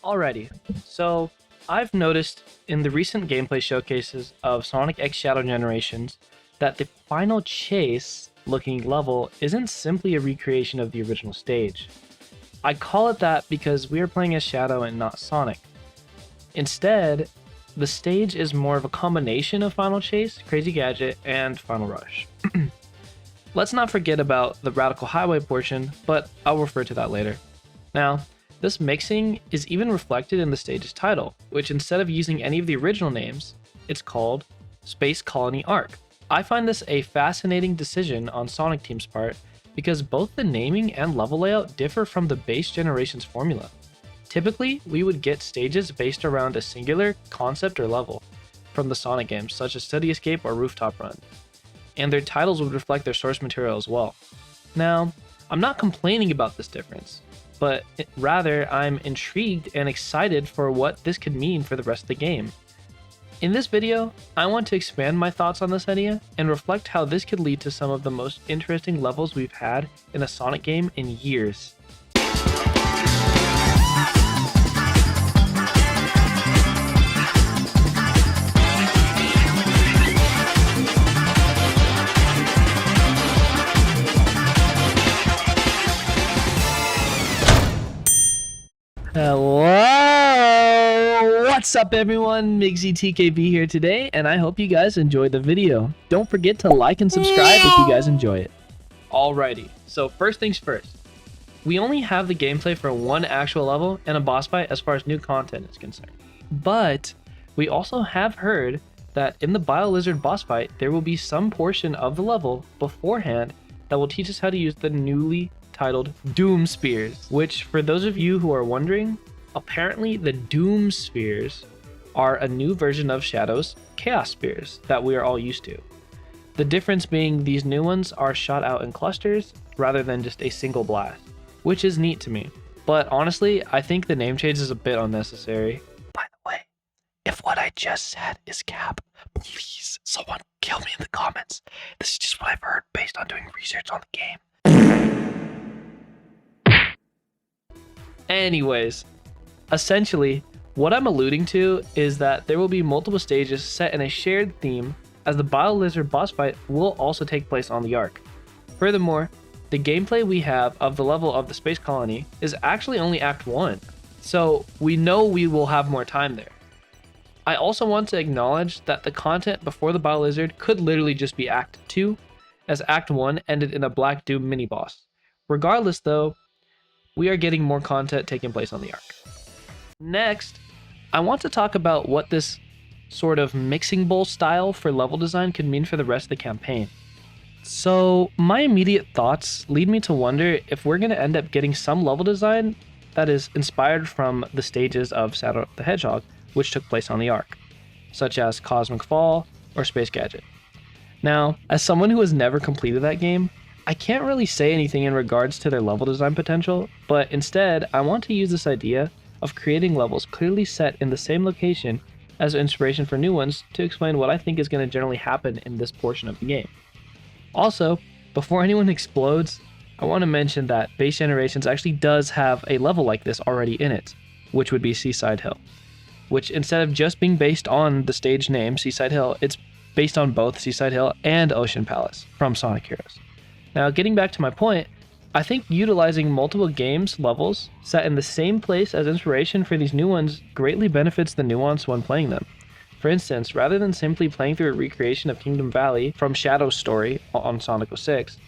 Alrighty, so I've noticed in the recent gameplay showcases of Sonic X Shadow Generations that the final chase looking level isn't simply a recreation of the original stage. I call it that because we are playing as Shadow and not Sonic. Instead, the stage is more of a combination of Final Chase, Crazy Gadget, and Final Rush. Let's not forget about the Radical Highway portion, but I'll refer to that later. Now, this mixing is even reflected in the stage's title, which instead of using any of the original names, it's called Space Colony Arc. I find this a fascinating decision on Sonic Team's part because both the naming and level layout differ from the base generation's formula. Typically, we would get stages based around a singular concept or level from the Sonic games, such as Study Escape or Rooftop Run, and their titles would reflect their source material as well. Now, I'm not complaining about this difference, but rather I'm intrigued and excited for what this could mean for the rest of the game. In this video, I want to expand my thoughts on this idea and reflect how this could lead to some of the most interesting levels we've had in a Sonic game in years. Hello! What's up everyone? McZeTKB here today, and I hope you guys enjoyed the video. Don't forget to like and subscribe if you guys enjoy it. Alrighty, so first things first. We only have the gameplay for one actual level and a boss fight as far as new content is concerned. But we also have heard that in the BioLizard boss fight, there will be some portion of the level beforehand that will teach us how to use the newly titled Doom Spears, which for those of you who are wondering, apparently the Doom Spears are a new version of Shadow's Chaos Spears that we are all used to. The difference being these new ones are shot out in clusters rather than just a single blast, which is neat to me. But honestly, I think the name change is a bit unnecessary. By the way, if what I just said is cap, please someone kill me in the comments. This is just what I've heard based on doing research on the game. Anyways, essentially, what I'm alluding to is that there will be multiple stages set in a shared theme, as the BioLizard boss fight will also take place on the Ark. Furthermore, the gameplay we have of the level of the Space Colony is actually only Act 1, so we know we will have more time there. I also want to acknowledge that the content before the BioLizard could literally just be Act 2, as Act 1 ended in a Black Doom mini-boss. Regardless though, we are getting more content taking place on the Ark. Next, I want to talk about what this sort of mixing bowl style for level design could mean for the rest of the campaign. So my immediate thoughts lead me to wonder if we're going to end up getting some level design that is inspired from the stages of Shadow the Hedgehog, which took place on the Ark, such as Cosmic Fall or Space Gadget. Now, as someone who has never completed that game, I can't really say anything in regards to their level design potential, but instead, I want to use this idea of creating levels clearly set in the same location as inspiration for new ones to explain what I think is going to generally happen in this portion of the game. Also, before anyone explodes, I want to mention that Base Generations actually does have a level like this already in it, which would be Seaside Hill, which instead of just being based on the stage name Seaside Hill, it's based on both Seaside Hill and Ocean Palace from Sonic Heroes. Now, getting back to my point, I think utilizing multiple games levels set in the same place as inspiration for these new ones greatly benefits the nuance when playing them. For instance, rather than simply playing through a recreation of Kingdom Valley from Shadow's story on Sonic 06,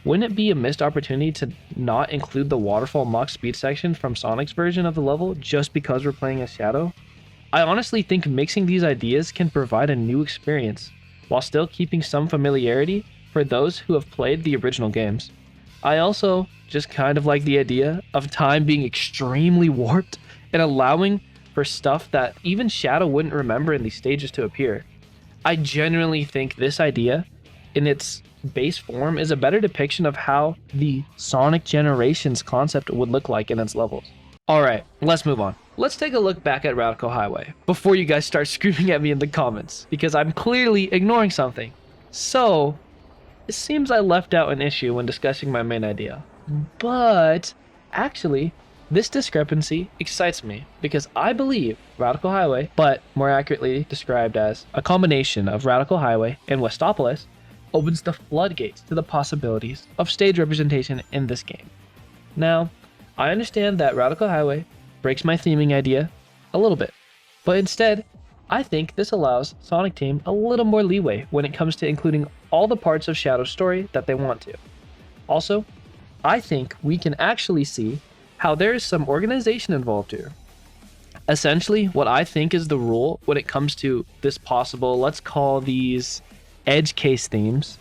wouldn't it be a missed opportunity to not include the Waterfall Mach Speed section from Sonic's version of the level just because we're playing as Shadow? I honestly think mixing these ideas can provide a new experience, while still keeping some familiarity for those who have played the original games. I also just kind of like the idea of time being extremely warped and allowing for stuff that even Shadow wouldn't remember in these stages to appear. I genuinely think this idea, in its base form, is a better depiction of how the Sonic Generations concept would look like in its levels. Alright, let's move on. Let's take a look back at Radical Highway before you guys start screaming at me in the comments, because I'm clearly ignoring something. So, it seems I left out an issue when discussing my main idea. But, actually, This discrepancy excites me because I believe Radical Highway, but more accurately described as a combination of Radical Highway and Westopolis, opens the floodgates to the possibilities of stage representation in this game. Now, I understand that Radical Highway breaks my theming idea a little bit, but instead, I think this allows Sonic Team a little more leeway when it comes to including all the parts of Shadow's story that they want to. Also, I think we can actually see how there is some organization involved here. Essentially, what I think is the rule when it comes to this possible, let's call these edge case themes,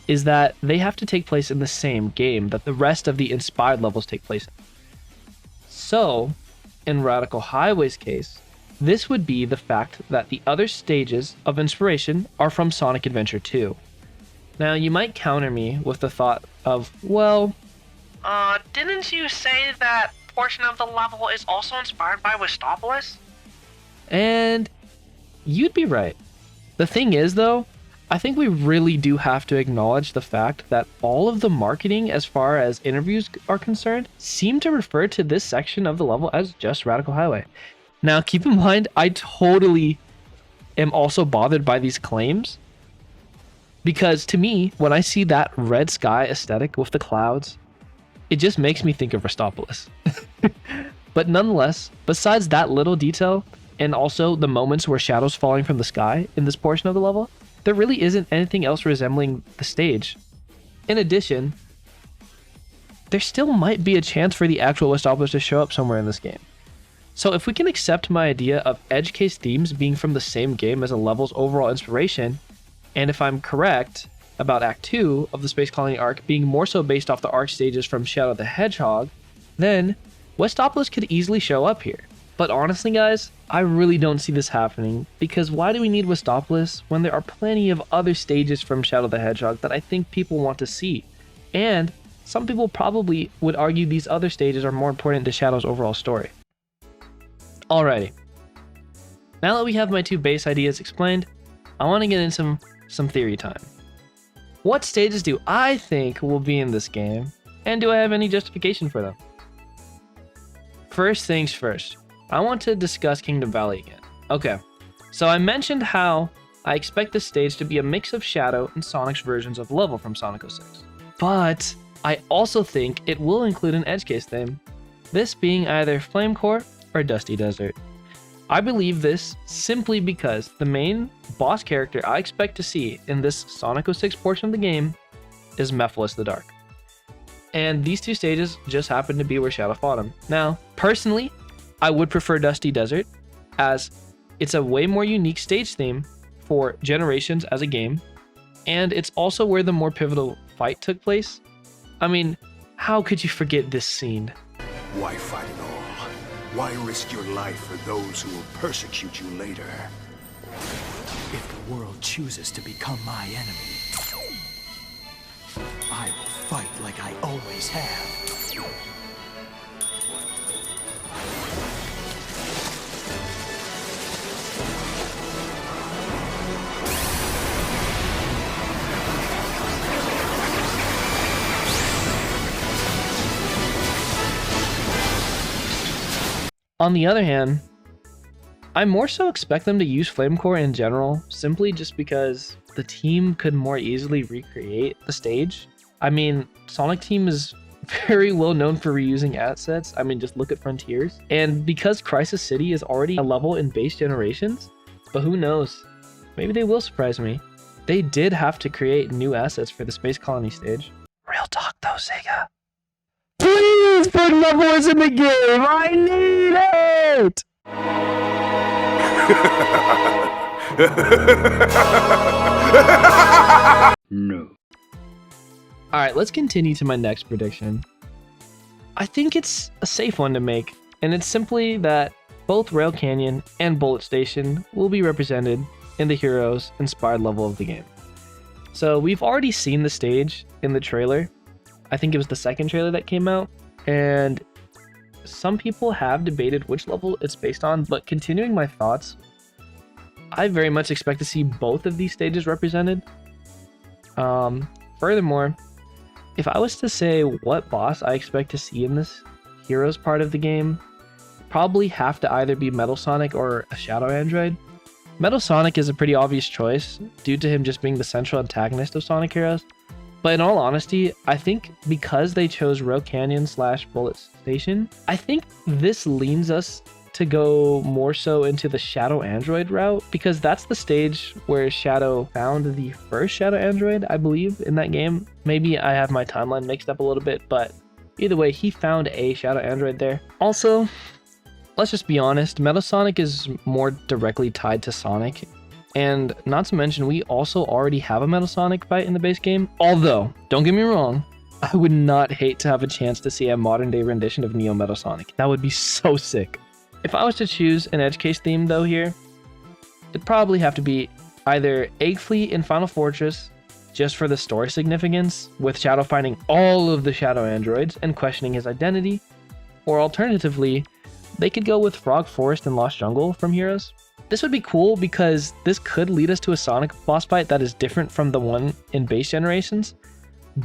is that they have to take place in the same game that the rest of the inspired levels take place in. So, in Radical Highway's case, this would be the fact that the other stages of inspiration are from Sonic Adventure 2. Now, you might counter me with the thought of, well, didn't you say that portion of the level is also inspired by Westopolis? And you'd be right. The thing is, though, I think we really do have to acknowledge the fact that all of the marketing as far as interviews are concerned seem to refer to this section of the level as just Radical Highway. Now, keep in mind, I totally am also bothered by these claims, because to me, when I see that red sky aesthetic with the clouds, it just makes me think of Westopolis. But nonetheless, besides that little detail, and also the moments where shadows falling from the sky in this portion of the level, there really isn't anything else resembling the stage. In addition, there still might be a chance for the actual Westopolis to show up somewhere in this game. So if we can accept my idea of edge case themes being from the same game as a level's overall inspiration, and if I'm correct about Act 2 of the Space Colony arc being more so based off the arc stages from Shadow the Hedgehog, then Westopolis could easily show up here. But honestly, guys, I really don't see this happening, because why do we need Westopolis when there are plenty of other stages from Shadow the Hedgehog that I think people want to see? And some people probably would argue these other stages are more important to Shadow's overall story. Alrighty. Now that we have my two base ideas explained, I want to get into some theory time. What stages do I think will be in this game, and do I have any justification for them? First things first, I want to discuss Kingdom Valley again. Okay, so I mentioned how I expect this stage to be a mix of Shadow and Sonic's versions of level from Sonic 06. But I also think it will include an edge case theme, this being either Flame Core or Dusty Desert. I believe this simply because the main boss character I expect to see in this Sonic 06 portion of the game is Mephiles the Dark. And these two stages just happen to be where Shadow fought him. Now, personally, I would prefer Dusty Desert, as it's a way more unique stage theme for Generations as a game, and it's also where the more pivotal fight took place. I mean, how could you forget this scene? Why fight at all? Why risk your life for those who will persecute you later? If the world chooses to become my enemy, I will fight like I always have. On the other hand, I more so expect them to use Flame Core in general, simply just because the team could more easily recreate the stage. I mean, Sonic Team is very well known for reusing assets. I mean, just look at Frontiers. And because Crisis City is already a level in base Generations, but who knows, maybe they will surprise me. They did have to create new assets for the Space Colony stage. Real talk though, Sega. Please put my voice in the game! I need it! No. Alright, let's continue to my next prediction. I think it's a safe one to make, and it's simply that both Rail Canyon and Bullet Station will be represented in the Heroes inspired level of the game. So we've already seen the stage in the trailer. I think it was the second trailer that came out, and some people have debated which level it's based on, but continuing my thoughts, I very much expect to see both of these stages represented. Furthermore, if I was to say what boss I expect to see in this Heroes part of the game probably have to either be Metal Sonic or a Shadow Android. Metal Sonic is a pretty obvious choice due to him just being the central antagonist of Sonic Heroes. But in all honesty, I think because they chose Row Canyon / Bullet Station, I think this leans us to go more so into the Shadow Android route, because that's the stage where Shadow found the first Shadow Android, I believe, in that game. Maybe I have my timeline mixed up a little bit, but either way, he found a Shadow Android there. Also, let's just be honest, Metal Sonic is more directly tied to Sonic. And not to mention, we also already have a Metal Sonic fight in the base game. Although, don't get me wrong, I would not hate to have a chance to see a modern day rendition of Neo Metal Sonic. That would be so sick. If I was to choose an edge case theme though here, it'd probably have to be either Egg Fleet in Final Fortress, just for the story significance, with Shadow finding all of the Shadow Androids and questioning his identity, or alternatively, they could go with Frog Forest and Lost Jungle from Heroes. This would be cool because this could lead us to a Sonic boss fight that is different from the one in base generations.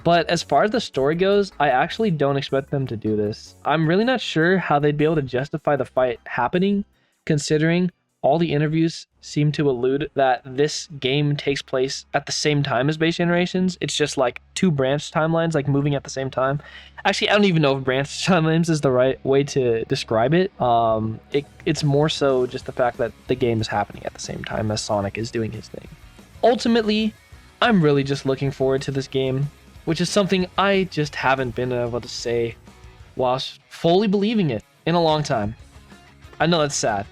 But as far as the story goes, I actually don't expect them to do this. I'm really not sure how they'd be able to justify the fight happening, considering all the interviews seem to allude that this game takes place at the same time as base generations. It's just like two branched timelines, like moving at the same time. Actually, I don't even know if branched timelines is the right way to describe it. It's more so just the fact that the game is happening at the same time as Sonic is doing his thing. Ultimately, I'm really just looking forward to this game, which is something I just haven't been able to say whilst fully believing it in a long time. I know that's sad,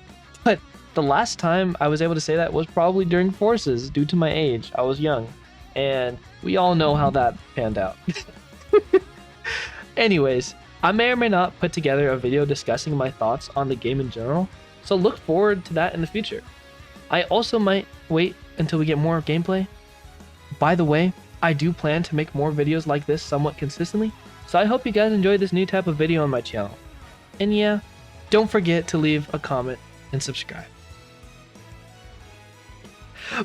but the last time I was able to say that was probably during Forces due to my age. I was young, and we all know how that panned out. Anyways, I may or may not put together a video discussing my thoughts on the game in general, so look forward to that in the future. I also might wait until we get more gameplay. By the way, I do plan to make more videos like this somewhat consistently, so I hope you guys enjoy this new type of video on my channel. And yeah, don't forget to leave a comment and subscribe.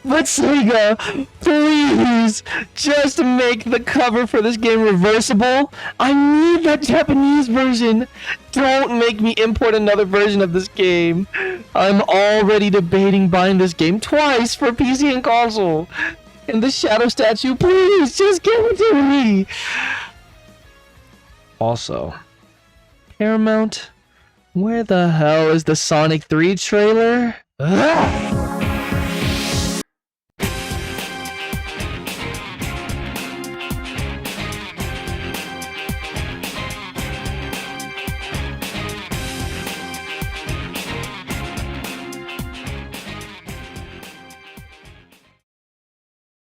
But Sega, please, just make the cover for this game reversible. I need that Japanese version. Don't make me import another version of this game. I'm already debating buying this game twice for PC and console. And the Shadow statue, please, just give it to me. Also, Paramount, where the hell is the Sonic 3 trailer? Ugh!